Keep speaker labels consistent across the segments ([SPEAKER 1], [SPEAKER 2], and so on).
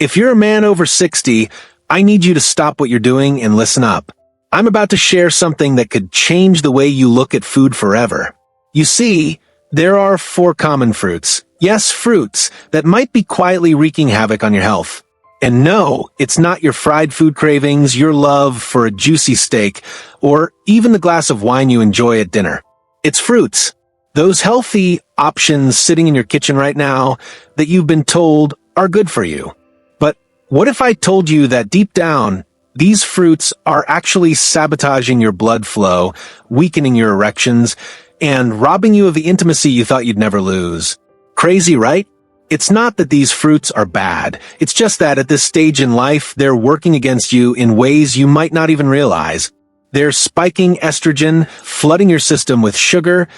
[SPEAKER 1] If you're a man over 60, I need you to stop what you're doing and listen up. I'm about to share something that could change the way you look at food forever. You see, there are 4 common fruits. Yes, fruits that might be quietly wreaking havoc on your health. And no, it's not your fried food cravings, your love for a juicy steak, or even the glass of wine you enjoy at dinner. It's fruits. Those healthy options sitting in your kitchen right now that you've been told are good for you. But what if I told you that deep down, these fruits are actually sabotaging your blood flow, weakening your erections, and robbing you of the intimacy you thought you'd never lose? Crazy, right? It's not that these fruits are bad. It's just that at this stage in life, they're working against you in ways you might not even realize. They're spiking estrogen, flooding your system with sugar,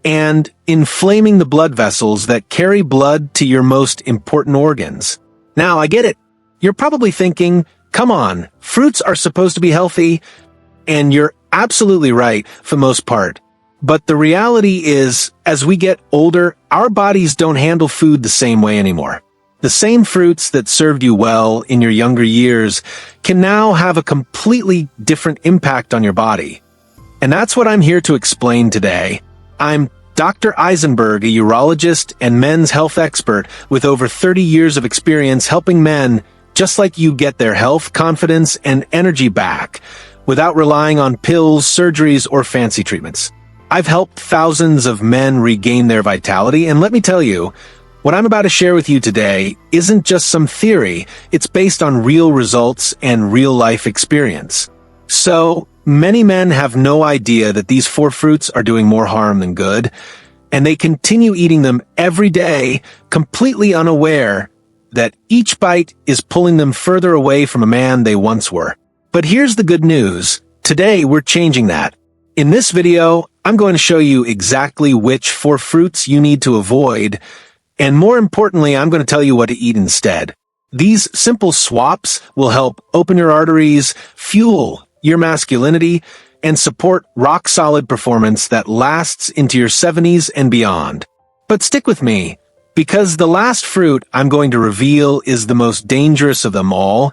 [SPEAKER 1] and inflaming the blood vessels that carry blood to your most important organs. Now, I get it. You're probably thinking, come on, fruits are supposed to be healthy, and you're absolutely right for the most part. But the reality is, as we get older, our bodies don't handle food the same way anymore. The same fruits that served you well in your younger years can now have a completely different impact on your body. And that's what I'm here to explain today. I'm Dr. Eisenberg, a urologist and men's health expert with over 30 years of experience helping men just like you get their health, confidence, and energy back without relying on pills, surgeries, or fancy treatments. I've helped thousands of men regain their vitality, and let me tell you, what I'm about to share with you today isn't just some theory, it's based on real results and real-life experience. So, many men have no idea that these 4 fruits are doing more harm than good, and they continue eating them every day, completely unaware that each bite is pulling them further away from a man they once were. But here's the good news. Today, we're changing that. In this video, I'm going to show you exactly which 4 fruits you need to avoid, and more importantly, I'm going to tell you what to eat instead. These simple swaps will help open your arteries, fuel your masculinity, and support rock-solid performance that lasts into your 70s and beyond. But stick with me, because the last fruit I'm going to reveal is the most dangerous of them all,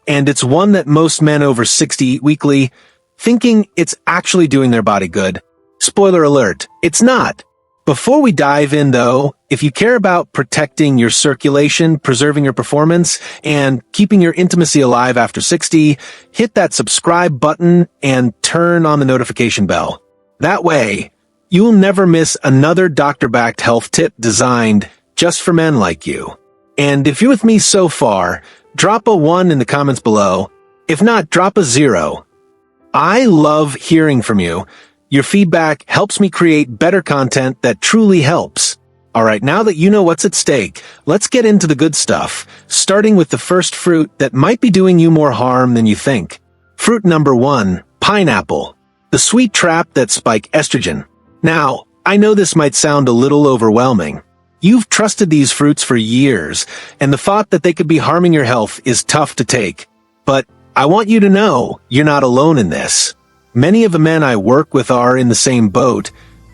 [SPEAKER 1] and it's one that most men over 60 eat weekly, thinking it's actually doing their body good. Spoiler alert, it's not. Before we dive in though, if you care about protecting your circulation, preserving your performance, and keeping your intimacy alive after 60, hit that subscribe button and turn on the notification bell. That way, you'll never miss another doctor-backed health tip designed just for men like you. And if you're with me so far, drop a 1 in the comments below. If not, drop a 0. I love hearing from you. Your feedback helps me create better content that truly helps. Alright, now that you know what's at stake, let's get into the good stuff, starting with the first fruit that might be doing you more harm than you think. Fruit number 1, pineapple. The sweet trap that spikes estrogen. Now, I know this might sound a little overwhelming. You've trusted these fruits for years, and the thought that they could be harming your health is tough to take. But I want you to know you're not alone in this. Many of the men I work with are in the same boat,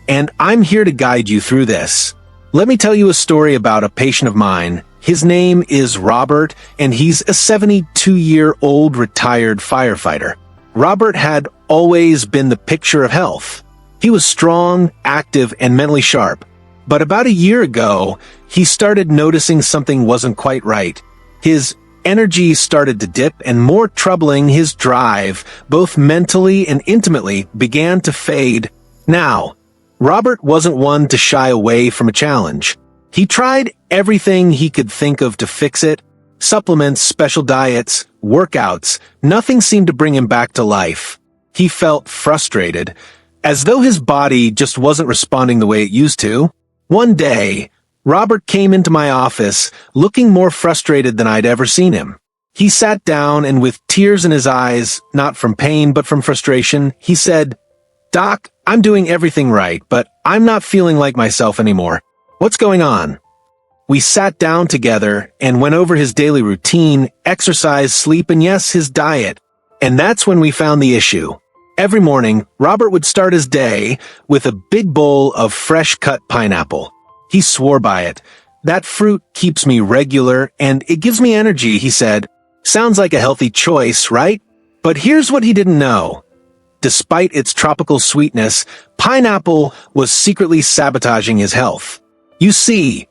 [SPEAKER 1] and I'm here to guide you through this. Let me tell you a story about a patient of mine. His name is Robert, and he's a 72-year-old retired firefighter. Robert had always been the picture of health. He was strong, active, and mentally sharp. But about a year ago, he started noticing something wasn't quite right. His energy started to dip, and more troubling, his drive, both mentally and intimately, began to fade. Now, Robert wasn't one to shy away from a challenge. He tried everything he could think of to fix it. Supplements, special diets, workouts, nothing seemed to bring him back to life. He felt frustrated, as though his body just wasn't responding the way it used to. One day, Robert came into my office, looking more frustrated than I'd ever seen him. He sat down and with tears in his eyes, not from pain but from frustration, he said, "Doc, I'm doing everything right, but I'm not feeling like myself anymore. What's going on?" We sat down together and went over his daily routine, exercise, sleep, and yes, his diet. And that's when we found the issue. Every morning, Robert would start his day with a big bowl of fresh-cut pineapple. He swore by it, That fruit keeps me regular and it gives me energy, he said. Sounds like a healthy choice, right? But here's what he didn't know. Despite its tropical sweetness, pineapple was secretly sabotaging his health. You see,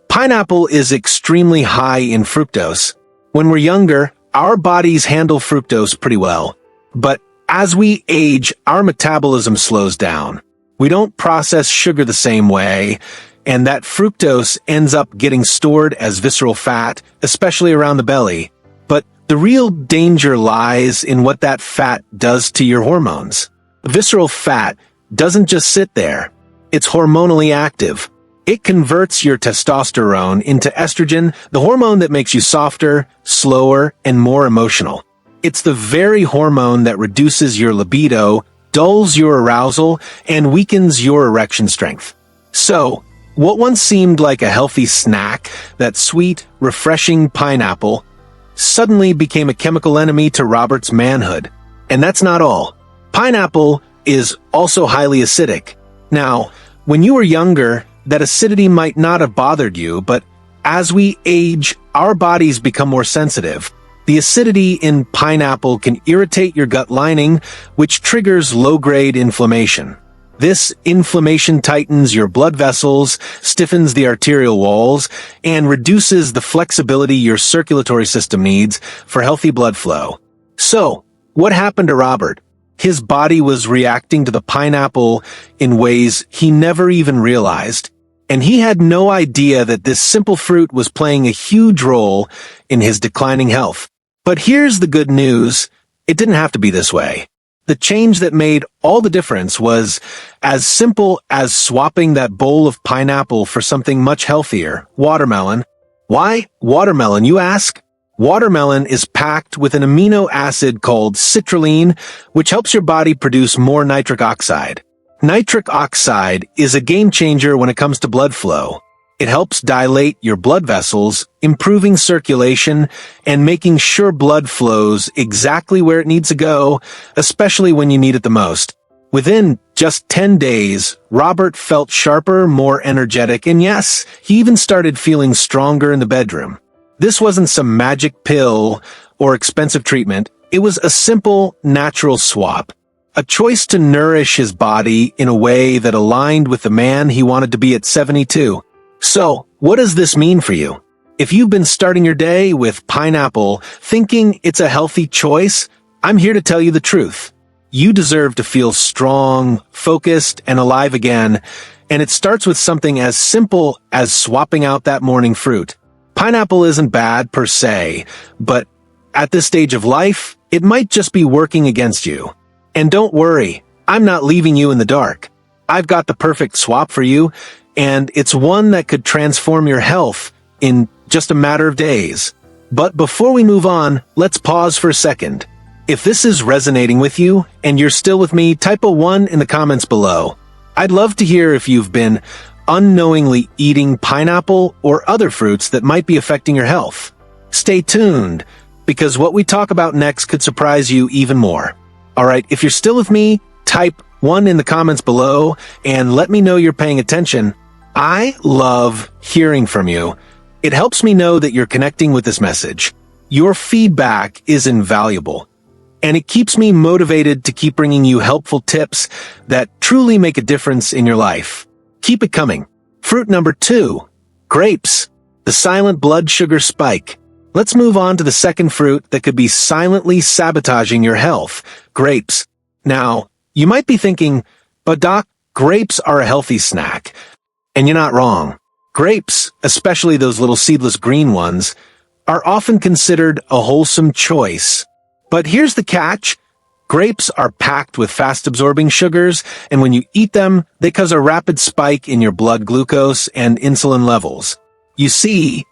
[SPEAKER 1] pineapple is extremely high in fructose. When we're younger, our bodies handle fructose pretty well. But as we age, our metabolism slows down. We don't process sugar the same way, and that fructose ends up getting stored as visceral fat, especially around the belly. But the real danger lies in what that fat does to your hormones. Visceral fat doesn't just sit there. It's hormonally active. It converts your testosterone into estrogen, the hormone that makes you softer, slower, and more emotional. It's the very hormone that reduces your libido, dulls your arousal, and weakens your erection strength. So, what once seemed like a healthy snack, that sweet, refreshing pineapple, suddenly became a chemical enemy to Robert's manhood. And that's not all. Pineapple is also highly acidic. Now, when you were younger, that acidity might not have bothered you, but as we age, our bodies become more sensitive. The acidity in pineapple can irritate your gut lining, which triggers low-grade inflammation. This inflammation tightens your blood vessels, stiffens the arterial walls, and reduces the flexibility your circulatory system needs for healthy blood flow. So, what happened to Robert? His body was reacting to the pineapple in ways he never even realized, and he had no idea that this simple fruit was playing a huge role in his declining health. But here's the good news. It didn't have to be this way. The change that made all the difference was as simple as swapping that bowl of pineapple for something much healthier, watermelon. Why watermelon, you ask? Watermelon is packed with an amino acid called citrulline, which helps your body produce more nitric oxide. Nitric oxide is a game changer when it comes to blood flow. It helps dilate your blood vessels, improving circulation and making sure blood flows exactly where it needs to go, especially when you need it the most. Within just 10 days, Robert felt sharper, more energetic, and yes, he even started feeling stronger in the bedroom. This wasn't some magic pill or expensive treatment. It was a simple, natural swap. A choice to nourish his body in a way that aligned with the man he wanted to be at 72. So, what does this mean for you? If you've been starting your day with pineapple, thinking it's a healthy choice, I'm here to tell you the truth. You deserve to feel strong, focused, and alive again, and it starts with something as simple as swapping out that morning fruit. Pineapple isn't bad per se, but at this stage of life, it might just be working against you. And don't worry, I'm not leaving you in the dark. I've got the perfect swap for you, and it's one that could transform your health in just a matter of days. But before we move on, let's pause for a second. If this is resonating with you, and you're still with me, type a 1 in the comments below. I'd love to hear if you've been unknowingly eating pineapple or other fruits that might be affecting your health. Stay tuned, because what we talk about next could surprise you even more. Alright, if you're still with me, type 1 in the comments below, and let me know you're paying attention. I love hearing from you. It helps me know that you're connecting with this message. Your feedback is invaluable, and it keeps me motivated to keep bringing you helpful tips that truly make a difference in your life. Keep it coming. Fruit number 2, grapes, the silent blood sugar spike. Let's move on to the second fruit that could be silently sabotaging your health, grapes. Now, you might be thinking, but Doc, grapes are a healthy snack. And you're not wrong. Grapes, especially those little seedless green ones, are often considered a wholesome choice. But here's the catch. Grapes are packed with fast-absorbing sugars, and when you eat them, they cause a rapid spike in your blood glucose and insulin levels. You see,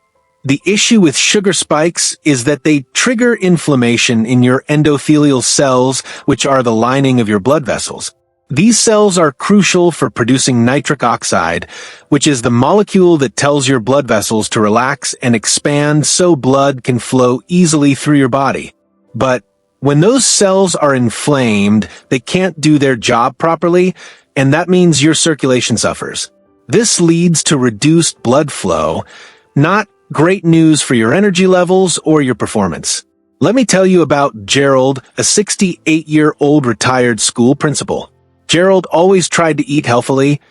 [SPEAKER 1] the issue with sugar spikes is that they trigger inflammation in your endothelial cells, which are the lining of your blood vessels. These cells are crucial for producing nitric oxide, which is the molecule that tells your blood vessels to relax and expand so blood can flow easily through your body. But when those cells are inflamed, they can't do their job properly, and that means your circulation suffers. This leads to reduced blood flow, not great news for your energy levels or your performance. Let me tell you about Gerald, a 68-year-old retired school principal. Gerald always tried to eat healthily,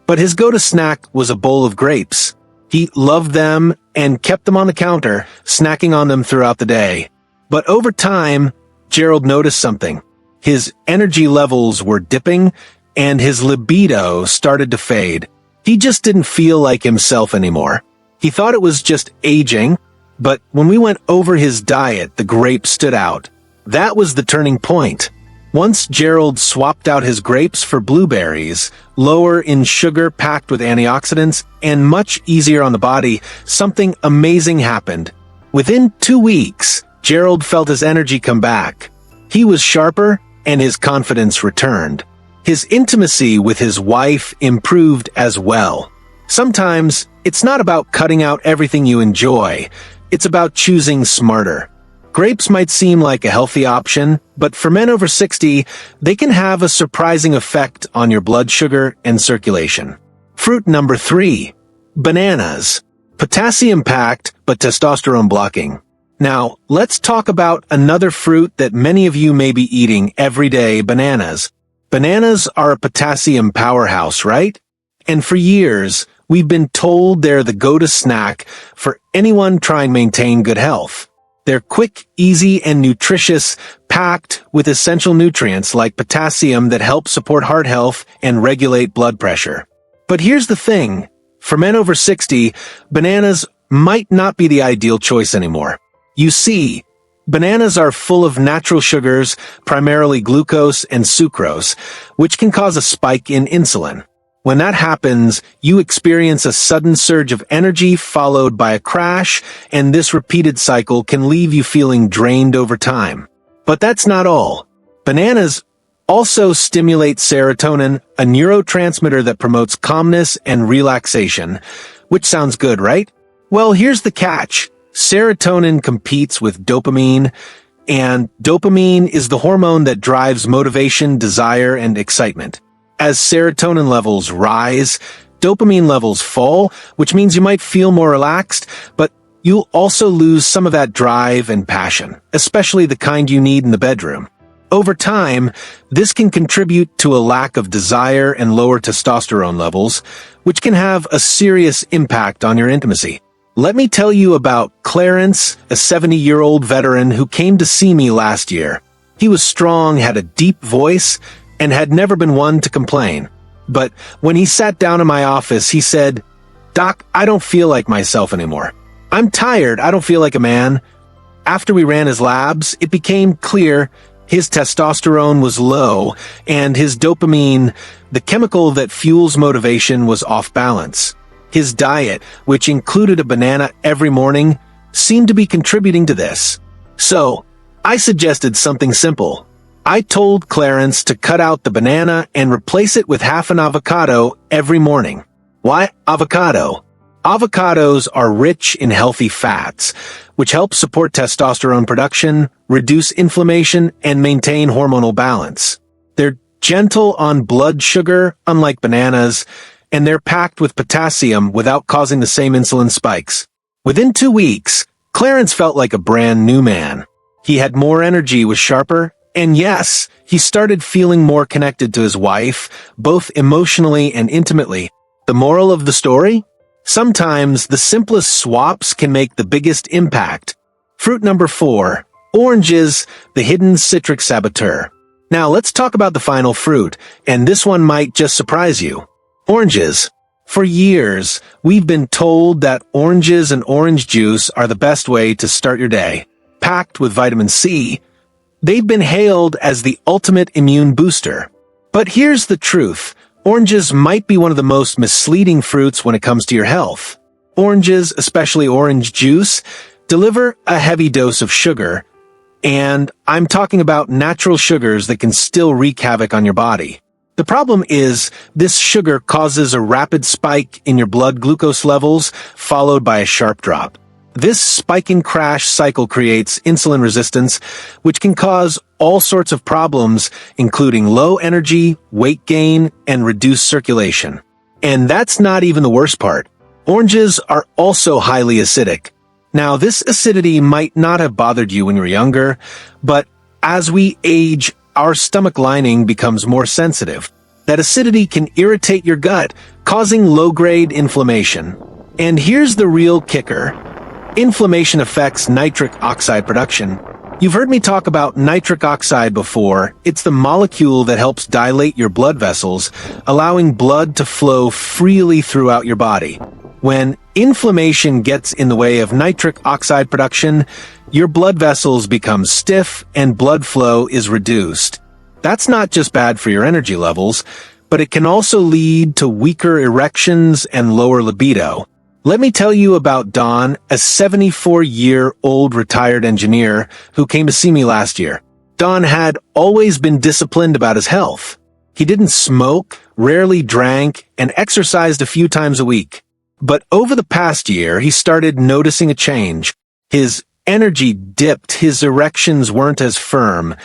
[SPEAKER 1] but his go-to snack was a bowl of grapes. He loved them and kept them on the counter, snacking on them throughout the day. But over time, Gerald noticed something. His energy levels were dipping, and his libido started to fade. He just didn't feel like himself anymore. He thought it was just aging, but when we went over his diet, the grapes stood out. That was the turning point. Once Gerald swapped out his grapes for blueberries, lower in sugar, packed with antioxidants, and much easier on the body, something amazing happened. Within 2 weeks, Gerald felt his energy come back. He was sharper, and his confidence returned. His intimacy with his wife improved as well. Sometimes, it's not about cutting out everything you enjoy. It's about choosing smarter. Grapes might seem like a healthy option, but for men over 60, they can have a surprising effect on your blood sugar and circulation. Fruit number 3. Bananas. Potassium-packed, but testosterone-blocking. Now, let's talk about another fruit that many of you may be eating every day, bananas. Bananas are a potassium powerhouse, right? And for years, we've been told they're the go-to snack for anyone trying to maintain good health. They're quick, easy, and nutritious, packed with essential nutrients like potassium that help support heart health and regulate blood pressure. But here's the thing. For men over 60, bananas might not be the ideal choice anymore. You see, bananas are full of natural sugars, primarily glucose and sucrose, which can cause a spike in insulin. When that happens, you experience a sudden surge of energy followed by a crash, and this repeated cycle can leave you feeling drained over time. But that's not all. Bananas also stimulate serotonin, a neurotransmitter that promotes calmness and relaxation, which sounds good, right? Well, here's the catch. Serotonin competes with dopamine, and dopamine is the hormone that drives motivation, desire, and excitement. As serotonin levels rise, dopamine levels fall, which means you might feel more relaxed, but you'll also lose some of that drive and passion, especially the kind you need in the bedroom. Over time, this can contribute to a lack of desire and lower testosterone levels, which can have a serious impact on your intimacy. Let me tell you about Clarence, a 70-year-old veteran who came to see me last year. He was strong, had a deep voice, and had never been one to complain. But when he sat down in my office, he said, "Doc, I don't feel like myself anymore. I'm tired, I don't feel like a man." After we ran his labs, it became clear his testosterone was low, and his dopamine, the chemical that fuels motivation, was off balance. His diet, which included a banana every morning, seemed to be contributing to this. So, I suggested something simple. I told Clarence to cut out the banana and replace it with half an avocado every morning. Why avocado? Avocados are rich in healthy fats, which help support testosterone production, reduce inflammation, and maintain hormonal balance. They're gentle on blood sugar, unlike bananas, and they're packed with potassium without causing the same insulin spikes. Within 2 weeks, Clarence felt like a brand new man. He had more energy, was sharper, and yes, he started feeling more connected to his wife, both emotionally and intimately. The moral of the story? Sometimes the simplest swaps can make the biggest impact. Fruit number 4. Oranges, the hidden citric saboteur. Now let's talk about the final fruit, and this one might just surprise you. Oranges. For years, we've been told that oranges and orange juice are the best way to start your day. Packed with vitamin C, they've been hailed as the ultimate immune booster. But here's the truth. Oranges might be one of the most misleading fruits when it comes to your health. Oranges, especially orange juice, deliver a heavy dose of sugar, and I'm talking about natural sugars that can still wreak havoc on your body. The problem is, this sugar causes a rapid spike in your blood glucose levels, followed by a sharp drop. This spike and crash cycle creates insulin resistance, which can cause all sorts of problems, including low energy, weight gain, and reduced circulation. And that's not even the worst part. Oranges are also highly acidic. Now, this acidity might not have bothered you when you were younger, but as we age, our stomach lining becomes more sensitive. That acidity can irritate your gut, causing low-grade inflammation. And here's the real kicker. Inflammation affects nitric oxide production. You've heard me talk about nitric oxide before. It's the molecule that helps dilate your blood vessels, allowing blood to flow freely throughout your body. When inflammation gets in the way of nitric oxide production, your blood vessels become stiff and blood flow is reduced. That's not just bad for your energy levels, but it can also lead to weaker erections and lower libido. Let me tell you about Don, a 74-year-old retired engineer who came to see me last year. Don had always been disciplined about his health. He didn't smoke, rarely drank, and exercised a few times a week. But over the past year, he started noticing a change. His energy dipped, his erections weren't as firm,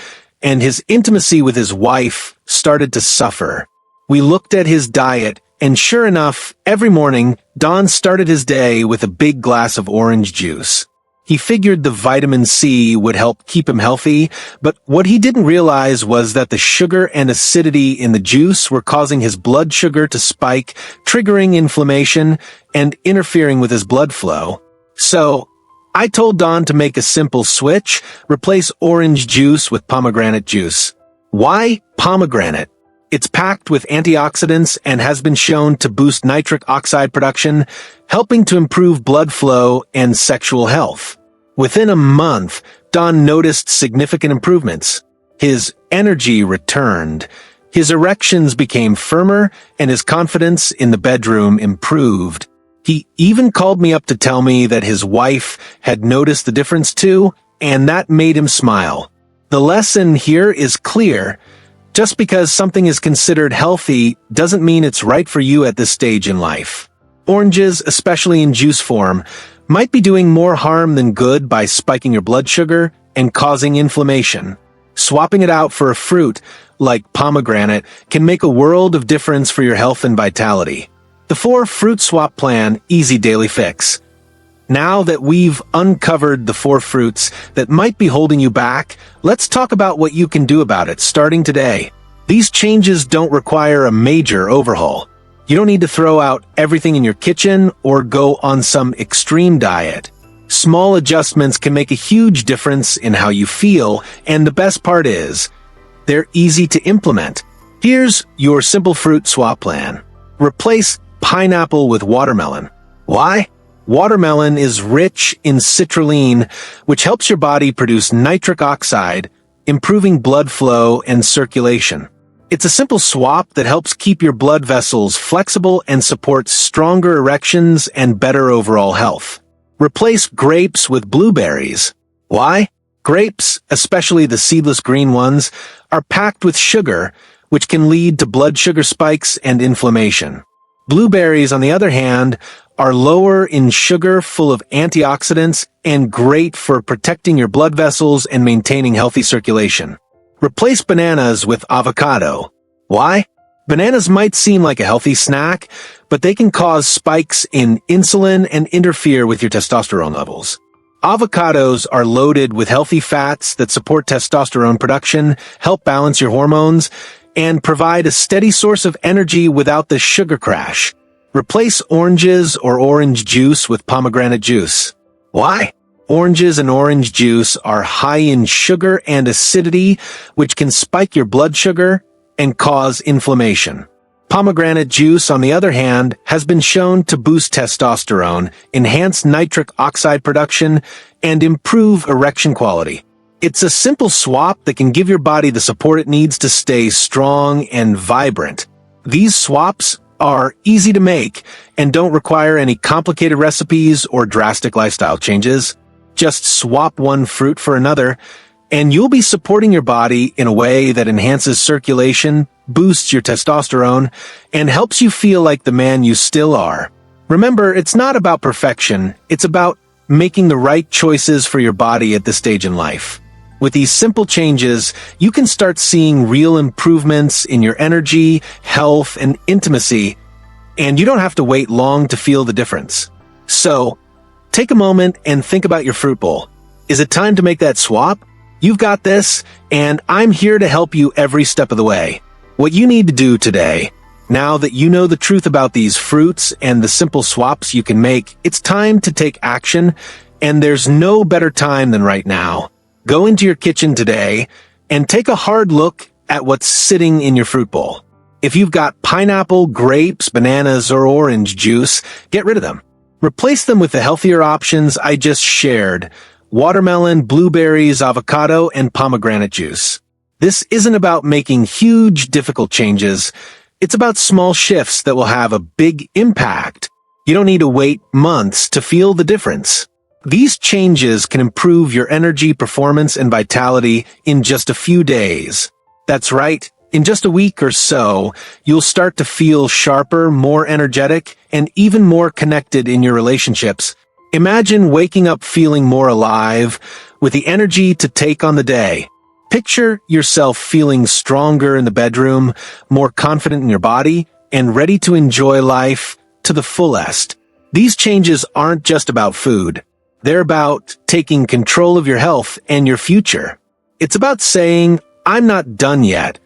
[SPEAKER 1] and his intimacy with his wife started to suffer. We looked at his diet, and sure enough, every morning, Don started his day with a big glass of orange juice. He figured the vitamin C would help keep him healthy, but what he didn't realize was that the sugar and acidity in the juice were causing his blood sugar to spike, triggering inflammation and interfering with his blood flow. So, I told Don to make a simple switch, replace orange juice with pomegranate juice. Why pomegranate? It's packed with antioxidants and has been shown to boost nitric oxide production, helping to improve blood flow and sexual health. Within a month, Don noticed significant improvements. His energy returned, his erections became firmer, and his confidence in the bedroom improved. He even called me up to tell me that his wife had noticed the difference too, and that made him smile. The lesson here is clear. Just because something is considered healthy doesn't mean it's right for you at this stage in life. Oranges, especially in juice form, might be doing more harm than good by spiking your blood sugar and causing inflammation. Swapping it out for a fruit, like pomegranate, can make a world of difference for your health and vitality. The 4-fruit swap plan, easy daily fix. Now that we've uncovered the 4 fruits that might be holding you back, let's talk about what you can do about it starting today. These changes don't require a major overhaul. You don't need to throw out everything in your kitchen or go on some extreme diet. Small adjustments can make a huge difference in how you feel, and the best part is, they're easy to implement. Here's your simple fruit swap plan. Replace pineapple with watermelon. Why? Watermelon is rich in citrulline, which helps your body produce nitric oxide, improving blood flow and circulation. It's a simple swap that helps keep your blood vessels flexible and supports stronger erections and better overall health. Replace grapes with blueberries. Why? Grapes, especially the seedless green ones, are packed with sugar, which can lead to blood sugar spikes and inflammation. Blueberries, on the other hand, are lower in sugar, full of antioxidants, and great for protecting your blood vessels and maintaining healthy circulation. Replace bananas with avocado. Why? Bananas might seem like a healthy snack, but they can cause spikes in insulin and interfere with your testosterone levels. Avocados are loaded with healthy fats that support testosterone production, help balance your hormones, and provide a steady source of energy without the sugar crash. Replace oranges or orange juice with pomegranate juice. Why? Oranges and orange juice are high in sugar and acidity, which can spike your blood sugar and cause inflammation. Pomegranate juice, on the other hand, has been shown to boost testosterone, enhance nitric oxide production, and improve erection quality. It's a simple swap that can give your body the support it needs to stay strong and vibrant. These swaps are easy to make and don't require any complicated recipes or drastic lifestyle changes. Just swap one fruit for another, and you'll be supporting your body in a way that enhances circulation, boosts your testosterone, and helps you feel like the man you still are. Remember, it's not about perfection, it's about making the right choices for your body at this stage in life. With these simple changes, you can start seeing real improvements in your energy, health, and intimacy, and you don't have to wait long to feel the difference. So, take a moment and think about your fruit bowl. Is it time to make that swap? You've got this, and I'm here to help you every step of the way. What you need to do today, now that you know the truth about these fruits and the simple swaps you can make, it's time to take action, and there's no better time than right now. Go into your kitchen today and take a hard look at what's sitting in your fruit bowl. If you've got pineapple, grapes, bananas, or orange juice, get rid of them. Replace them with the healthier options I just shared: watermelon, blueberries, avocado, and pomegranate juice. This isn't about making huge, difficult changes. It's about small shifts that will have a big impact. You don't need to wait months to feel the difference. These changes can improve your energy, performance, and vitality in just a few days. That's right. In just a week or so, you'll start to feel sharper, more energetic, and even more connected in your relationships. Imagine waking up feeling more alive, with the energy to take on the day. Picture yourself feeling stronger in the bedroom, more confident in your body, and ready to enjoy life to the fullest. These changes aren't just about food. They're about taking control of your health and your future. It's about saying, "I'm not done yet,"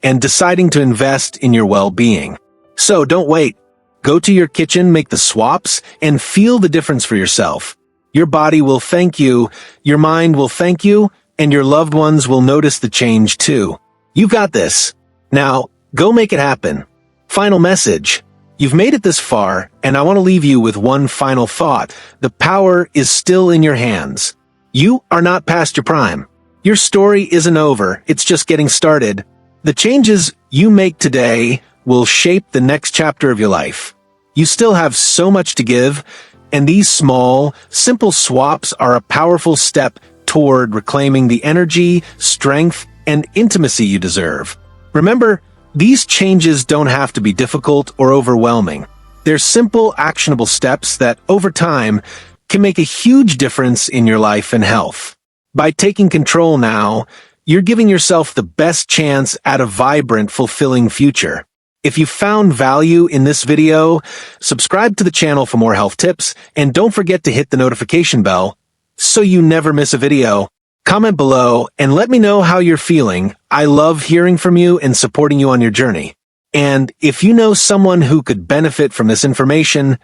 [SPEAKER 1] and deciding to invest in your well-being. So don't wait. Go to your kitchen, make the swaps, and feel the difference for yourself. Your body will thank you, your mind will thank you, and your loved ones will notice the change too. You've got this. Now, go make it happen. Final message. You've made it this far, and I want to leave you with one final thought. The power is still in your hands. You are not past your prime. Your story isn't over, it's just getting started. The changes you make today will shape the next chapter of your life. You still have so much to give, and these small, simple swaps are a powerful step toward reclaiming the energy, strength, and intimacy you deserve. Remember, these changes don't have to be difficult or overwhelming. They're simple, actionable steps that, over time, can make a huge difference in your life and health. By taking control now, you're giving yourself the best chance at a vibrant, fulfilling future. If you found value in this video, subscribe to the channel for more health tips, and don't forget to hit the notification bell so you never miss a video. Comment below and let me know how you're feeling. I love hearing from you and supporting you on your journey. And if you know someone who could benefit from this information,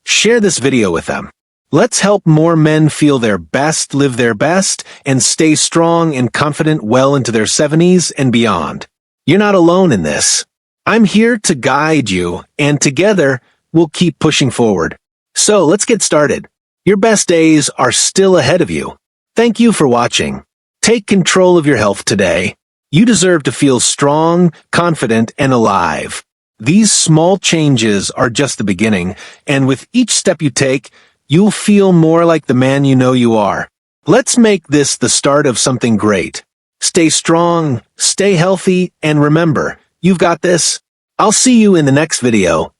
[SPEAKER 1] share this video with them. Let's help more men feel their best, live their best, and stay strong and confident well into their 70s and beyond. You're not alone in this. I'm here to guide you, and together, we'll keep pushing forward. So let's get started. Your best days are still ahead of you. Thank you for watching. Take control of your health today. You deserve to feel strong, confident, and alive. These small changes are just the beginning, and with each step you take, you'll feel more like the man you know you are. Let's make this the start of something great. Stay strong, stay healthy, and remember, you've got this. I'll see you in the next video.